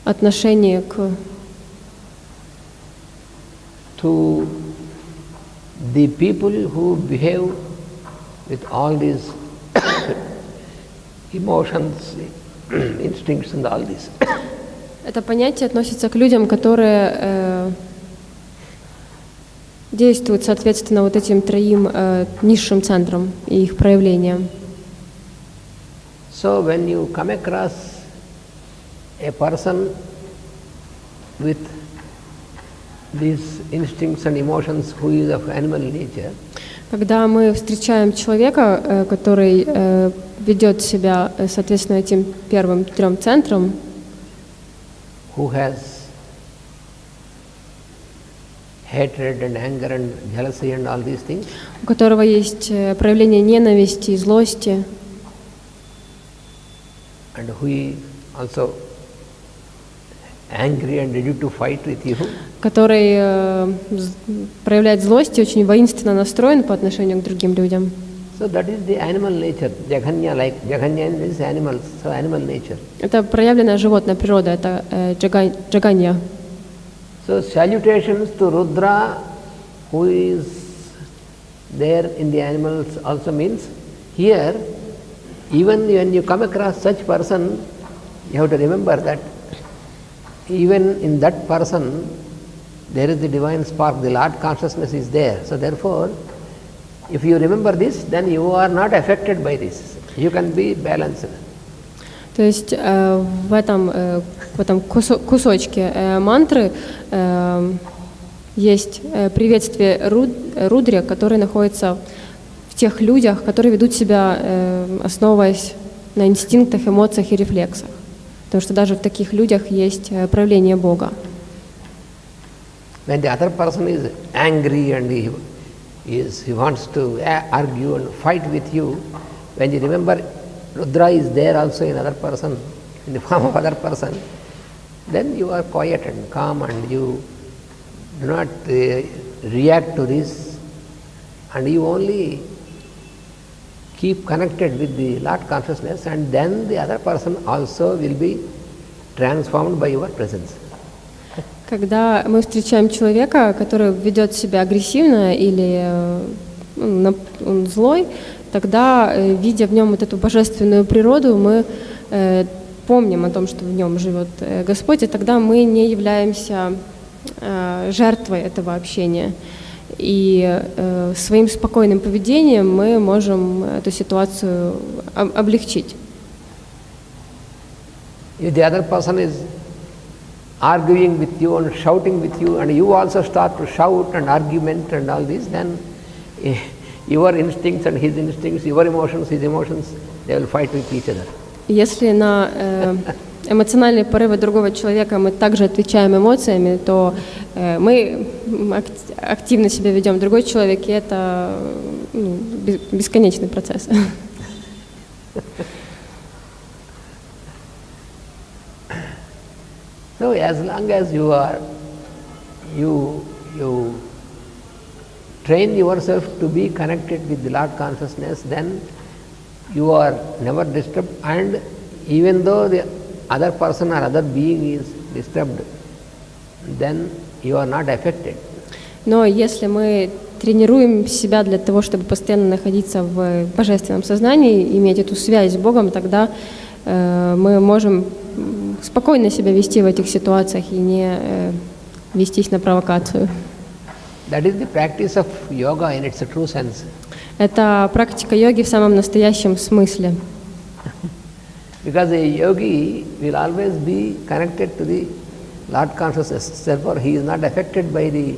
отношение к to the people who behave with all these emotions, instincts and all this. Это понятие относится к людям, которые действуют соответственно вот этим троим низшим центрам и их проявлениям. So when you come across a person with these instincts and emotions who is of animal nature, когда мы встречаем человека, который ведет себя соответственно этим первым трем центрам, who has hatred and anger and jealousy and all these things, у которого есть проявление ненависти и злости, and who is also angry and ready to fight with you, который проявляет злость и очень воинственно настроен по отношению к другим людям. so that is the animal nature. Jaganya, like Jaganya is animals, so animal nature. Это проявленная животная природа, это джаганья. So salutations to Rudra, who is there in the animals, also means here, even when you come across such person, you have to remember that even in that person there is the divine spark, the Lord consciousness is there. So therefore, if you remember this, then you are not affected by this. You can be balanced. То есть в этом кусочке мантры есть приветствие Рудре, который находится в тех людях, которые ведут себя, основываясь на инстинктах, эмоциях и рефлексах. Потому что даже в таких людях есть проявление Бога. When the other person is angry and he wants to argue and fight with you, when you remember Rudra is there also in other person, in the form of other person, then you are quiet and calm and you do not react to this, and you only keep connected with the Lord consciousness, and then the other person also will be transformed by your presence. Когда мы встречаем человека, который ведет себя агрессивно или он злой, тогда, видя в нем вот эту божественную природу, мы помним о том, что в нем живет Господь, и тогда мы не являемся жертвой этого общения. И своим спокойным поведением мы можем эту ситуацию облегчить. If the other person is arguing with you and shouting with you, and you also start to shout and argument and all this, then your instincts and his instincts, your emotions, his emotions, they will fight with each other. Если на эмоциональные порывы другого человека мы также отвечаем эмоциями, то мы активно себя ведем. Другой человек, и это бесконечный процесс. So as long as you train yourself to be connected with the Lord consciousness, then you are never disturbed, and even though the other person or other being is disturbed, then you are not affected. Но если мы тренируем себя для того, чтобы постоянно находиться в божественном сознании, иметь эту связь с Богом, тогда мы можем спокойно себя вести в этих ситуациях и не вестись на провокацию. That is the practice of yoga in its true sense. Это практика йоги в самом настоящем смысле. Because a yogi will always be connected to the Lord consciousness. Therefore, he is not affected by the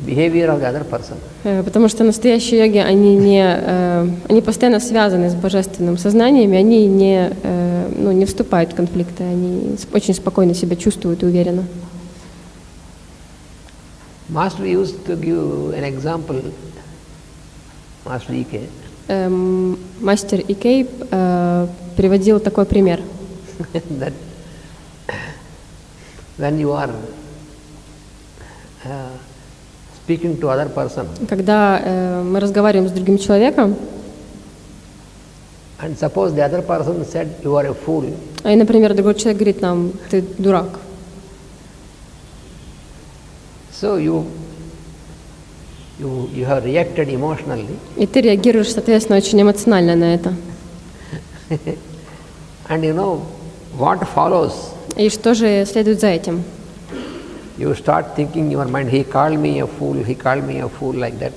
behavior of the other person. Потому что настоящие йоги, они постоянно связаны с божественным сознанием, и они не вступают в конфликты, они очень спокойно себя чувствуют и уверенно. Master used to give an example, Master EK. Мастер EK приводил такой пример. That when you are speaking to other person, когда мы разговариваем с другим человеком, and suppose the other person said you are a fool, и, например, другой человек говорит нам: ты дурак. So you have reacted emotionally. И ты реагируешь, соответственно, очень эмоционально на это. And you know what follows? И что же следует за этим? You start thinking in your mind, he called me a fool, like that.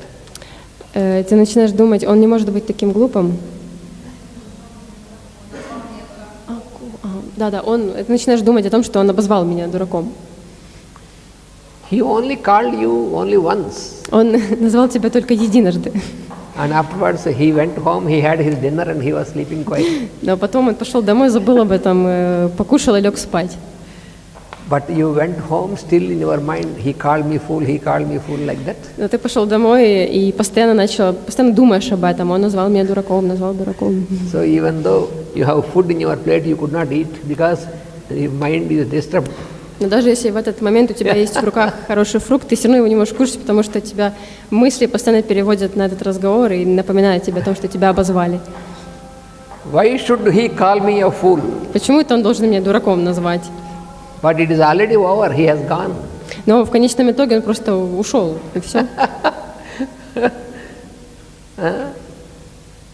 Ты начинаешь думать, он не может быть таким глупым. Да, ты начинаешь думать о том, что он обозвал меня дураком. He only called you only once. Он назвал тебя только единожды. And afterwards he went home, he had his dinner and he was sleeping quiet. Но потом он пошел домой, забыл об этом, покушал и лег спать. But you went home still in your mind, he called me fool, like that. Но ты пошел домой и постоянно думаешь об этом. Он назвал меня дураком, дураком. So even though you have food in your plate, you could not eat because your mind is disturbed. Но даже если в этот момент у тебя есть в руках хороший фрукт, ты все равно его не можешь кушать, потому что тебя мысли постоянно переводят на этот разговор и напоминают тебе о том, что тебя обозвали. Why should he call me a fool? Почему это он должен меня дураком назвать? But it is already over, he has gone. Но в конечном итоге он просто ушел, и все.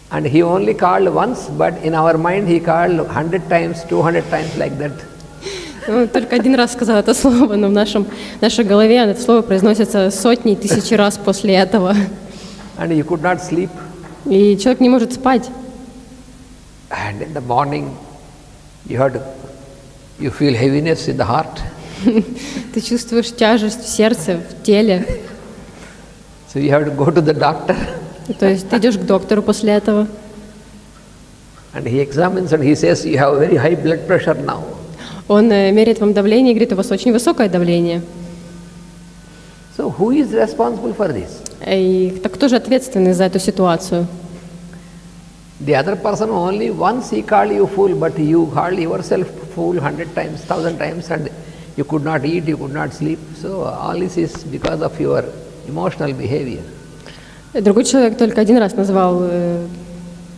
And he only called once, but in our mind he called 100 times, 200 times like that. Он только один раз сказал это слово, но в нашей голове это слово произносится сотни, тысячи раз после этого. And you could not sleep. И человек не может спать. And in the morning you feel heaviness in the heart. Ты чувствуешь тяжесть в сердце, в теле. So you have to go to the doctor. То есть ты идешь к доктору после этого. And he examines and he says, you have very high blood pressure now. Он меряет вам давление и говорит, у вас очень высокое давление. So who is responsible for this? И так кто же ответственный за эту ситуацию? The other person only once he called you fool, but you called yourself fool 100 times, 1,000 times, and you could not eat, you could not sleep. So all this is because of your emotional behavior. Другой человек только один раз назвал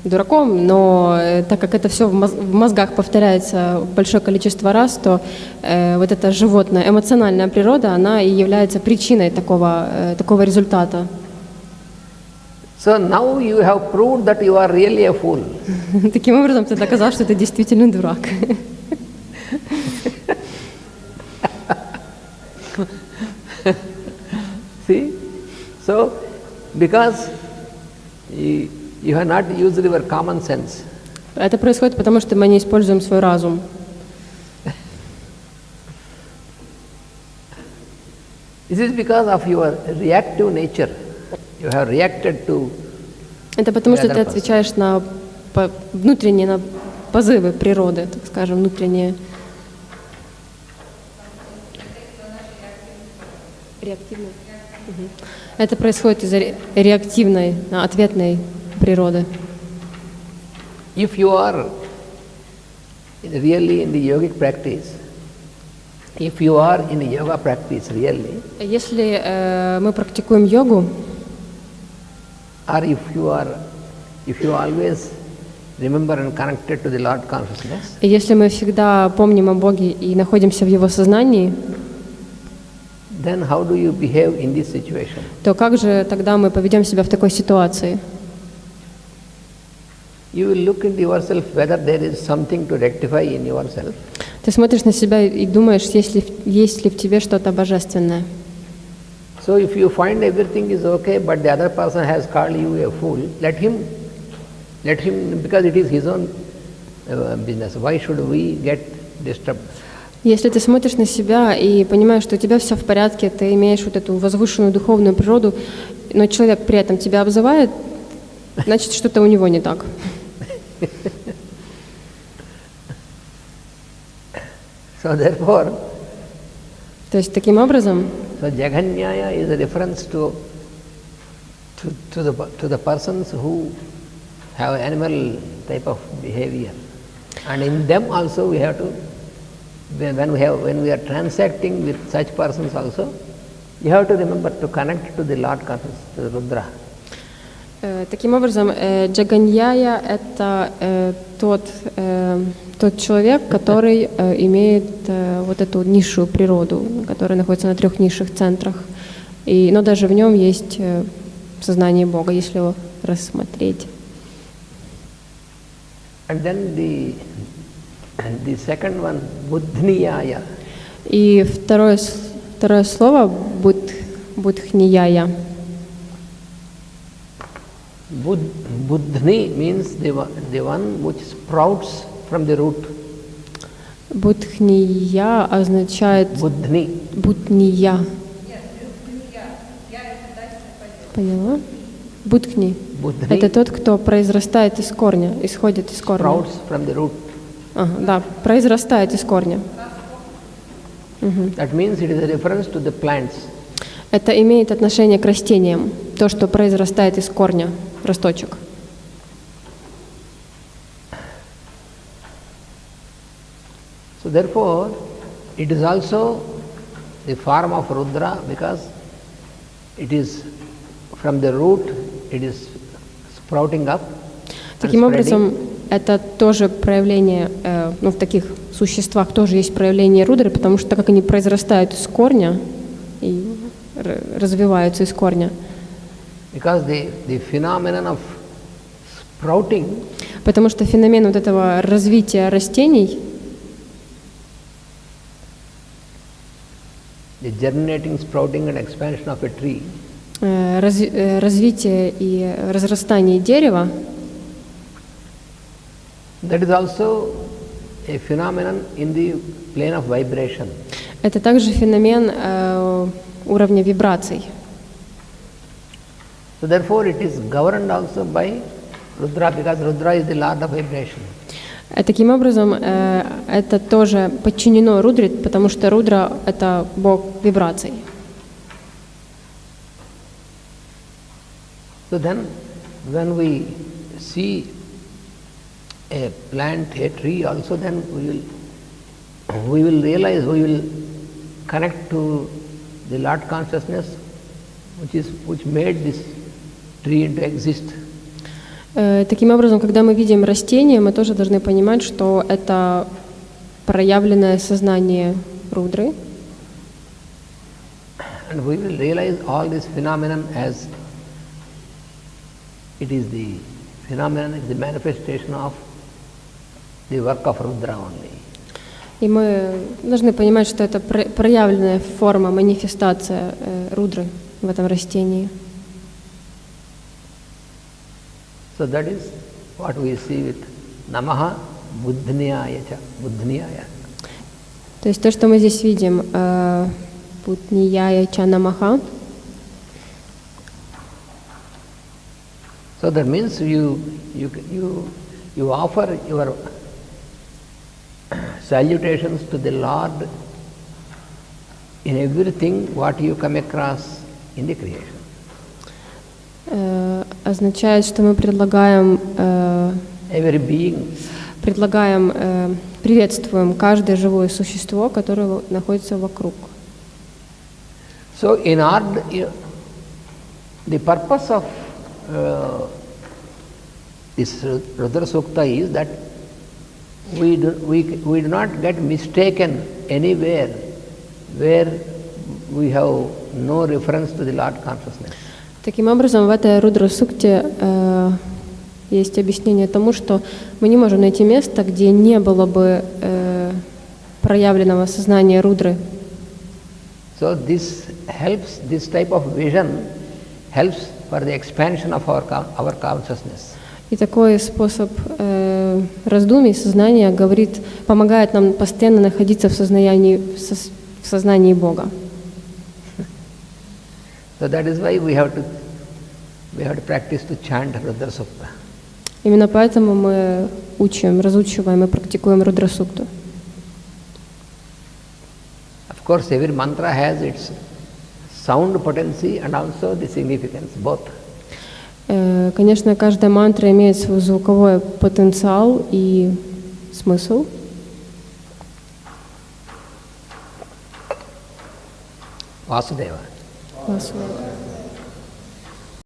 дураком, но так как это все в мозгах повторяется большое количество раз, то вот эта животная, эмоциональная природа, она и является причиной такого результата. So now you have proved that you are really a fool. Таким образом, ты доказал, что ты действительно дурак. See? So, because you have not used your common sense. Это происходит потому, что мы не используем свой разум. This is because of your reactive nature. You have reacted to Это потому, что the ты other person. отвечаешь на внутренние на позывы природы, так скажем, внутренние. Реактивной. Мгм. Это происходит из-за реактивной, ответной природы. If you are really in the yogic practice, if you are in the yoga practice really, Если мы практикуем йогу, or if you always remember and connected to the Lord consciousness, и если мы всегда помним о Боге и находимся в Его сознании, then how do you behave in this situation? то как же тогда мы поведем себя в такой ситуации? You will look into yourself whether there is something to rectify in yourself. Ты смотришь на себя и думаешь, есть ли в тебе что-то божественное. So if you find everything is okay, but the other person has called you a fool, let him, because it is his own business. Why should we get disturbed? Если ты смотришь на себя и понимаешь, что у тебя все в порядке, ты имеешь вот эту возвышенную духовную природу, но человек при этом тебя обзывает, значит, что-то у него не так. So therefore, То есть таким образом, so Jaganyaya is a reference to the persons who have animal type of behavior, and in them also we have to, when we are transacting with such persons also, you have to remember to connect to the Lord consciousness, to the Rudra. Таким образом, Джаганьяя – это тот человек, который имеет вот эту низшую природу, которая находится на 3 низших центрах. Но даже в нем есть сознание Бога, если его рассмотреть. And then the second one, buddhniyaya. И второе слово будхнияя. Buddhni means the one which sprouts from the root. Будхния означает будния. Поняла? Будхни. Это тот, кто произрастает из корня, исходит из корня. Sprouts from the root. Ага, да, произрастает из корня. That means it is a reference to the plants. Это имеет отношение к растениям, то, что произрастает из корня, росточек. So therefore, it is also the form of Rudra because it is from the root, it is sprouting up. Таким образом, это тоже проявление, в таких существах тоже есть проявление рудры, потому что так как они произрастают из корня и развиваются из корня. Because the phenomenon of sprouting, потому что феномен вот этого развития растений, the germinating, sprouting and expansion of a tree, развитие и разрастание дерева, that is also a phenomenon in the plane of vibration. Это также феномен уровня вибраций. So therefore it is governed also by Rudra because Rudra is the Lord of vibration. Таким образом, это тоже подчинено Рудре, потому что Рудра — это бог вибраций. So then, when we see a plant, a tree also, then we will realize, we will connect to the Lord consciousness, which made this tree into exist. Таким образом, когда мы видим растение, мы тоже должны понимать, что это проявленное сознание Рудры. And we will realize all this phenomenon as it is the phenomenon, is the manifestation of the work of Rudra only. И мы должны понимать, что это проявленная форма, манифестация Рудры в этом растении. So that is what we see with Namaha Buddhniyaya cha, Buddhniyaya. То есть то, что мы здесь видим, Будхнияя ча намаха. So that means you offer your salutations to the Lord in everything what you come across in the creation. Означает, что мы предлагаем, Every being. Приветствуем каждое живое существо, которое находится вокруг. So in order, the purpose of this Rudra Sukta is that we do not get mistaken anywhere where we have no reference to the Lord consciousness. Таким образом, в этой Рудра-сукте есть объяснение тому, что мы не можем найти место, где не было бы проявленного сознания Рудры. So this type of vision helps for the expansion of our consciousness. И такой способ раздумий, сознания помогает нам постоянно находиться в сознании Бога. So that is why we have to practice to chant Rudra Sukta. Именно поэтому мы разучиваем и практикуем Рудра-сукту. Of course, every mantra has its sound potency and also the significance, both. Конечно, каждая мантра имеет свой звуковой потенциал и смысл. Vasudeva. Vasudeva.